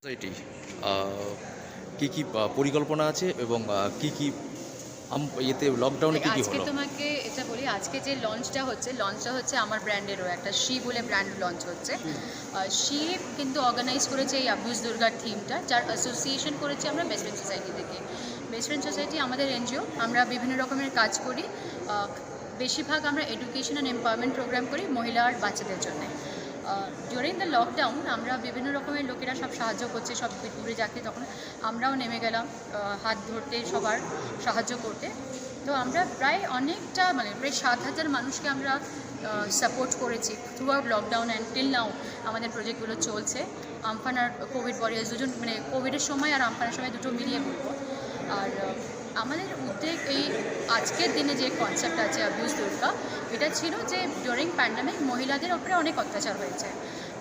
Society কি কি পরিকল্পনা আছে এবং কি কি এতে লকডাউনে কি কি আজকে হলো? তোমাকে এটা বলি, আজকে যে লঞ্চটা হচ্ছে আমার ব্র্যান্ডেরও একটা শি বলে ব্র্যান্ড লঞ্চ হচ্ছে। শি কিন্তু অর্গানাইজ করেছে এই আব্দুস দুর্গার থিমটা, যার অ্যাসোসিয়েশন করেছে আমরা বেস্ট ফ্রেন্ড সোসাইটি থেকে। বেস্ট ফ্রেন্ড সোসাইটি আমাদের এনজিও, আমরা বিভিন্ন রকমের কাজ করি। বেশিরভাগ আমরা এডুকেশন অ্যান্ড এম্পাওয়ারমেন্ট প্রোগ্রাম করি মহিলা আর বাচ্চাদের জন্য। ডিউরিং দ্য লকডাউন আমরা বিভিন্ন রকমের লোকেরা সব সাহায্য করছে, সব দূরে যাকে, তখন আমরাও নেমে গেলাম হাত ধরতে, সবার সাহায্য করতে। তো আমরা প্রায় অনেকটা প্রায় 7,000 মানুষকে আমরা সাপোর্ট করেছি through out lockdown and till now. আমাদের প্রজেক্টগুলো চলছে। আমফান আর কোভিড ওয়ারিয়ার্স দুজন, কোভিডের সময় আর আমফানের সময় দুটো মিলিয়ে বলবো। আর আমাদের উদ্যোগ এই আজকের দিনে যে কনসেপ্ট আছে অ্যাবিউজ দুর্গা, এটা ছিল যে ডিউরিং প্যান্ডামিক মহিলাদের ওপরে অনেক অত্যাচার হয়েছে।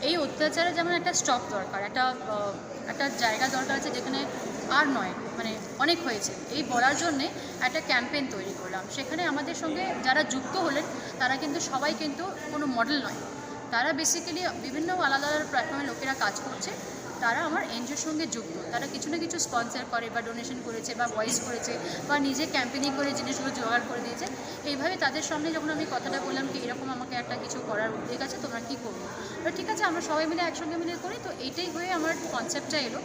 এই অত্যাচারের যেমন একটা স্টপ দরকার, একটা জায়গা দরকার আছে যেখানে আর নয়, অনেক হয়েছে এই বলার জন্যে একটা ক্যাম্পেইন তৈরি করলাম। সেখানে আমাদের সঙ্গে যারা যুক্ত হলেন তারা কিন্তু সবাই কিন্তু কোনো মডেল নয়, তারা বেসিক্যালি বিভিন্ন আলাদা আলাদা প্ল্যাটফর্মে লোকেরা কাজ করছে। তারা আমার এনজিওর সঙ্গে যুক্ত, তারা কিছু না কিছু স্পন্সর করে বা ডোনেশন করেছে বা ভয়েস করেছে বা নিজে ক্যাম্পেনিং করে জিনিসগুলো জোগাড় করে দিয়েছে। এইভাবে তাদের সামনে যখন আমি কথাটা বললাম কি এরকম আমাকে একটা কিছু করার উদ্যোগ আছে, তোমরা কী করবো, ঠিক আছে আমরা সবাই মিলে একসঙ্গে মিলে করি। তো এইটাই হয়ে আমার কনসেপ্টটা এলো।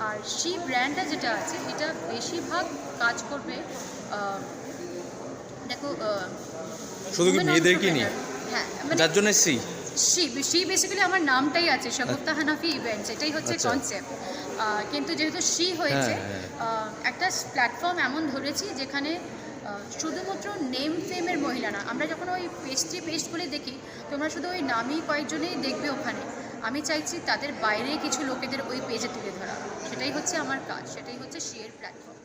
আর সেই ব্র্যান্ডটা যেটা আছে এটা বেশিরভাগ কাজ করবে, দেখো শুধু কি মেয়েদেরকে নিয়ে? হ্যাঁ, যার জন্য শি বেসিক্যালি আমার নামটাই আছে, শাগুফতা হানাফি ইভেন্টস, এটাই হচ্ছে কনসেপ্ট। কিন্তু যেহেতু শি হয়েছে, একটা প্ল্যাটফর্ম এমন ধরেছি যেখানে শুধুমাত্র নেম ফেমের মহিলা না। আমরা যখন ওই পেজগুলি দেখি, তোমরা শুধু ওই নামই কয়েকজনেই দেখবে ওখানে। আমি চাইছি তাদের বাইরে কিছু লোকেদের ওই পেজে তুলে ধরা, সেটাই হচ্ছে আমার কাজ, সেটাই হচ্ছে শি এর প্ল্যাটফর্ম।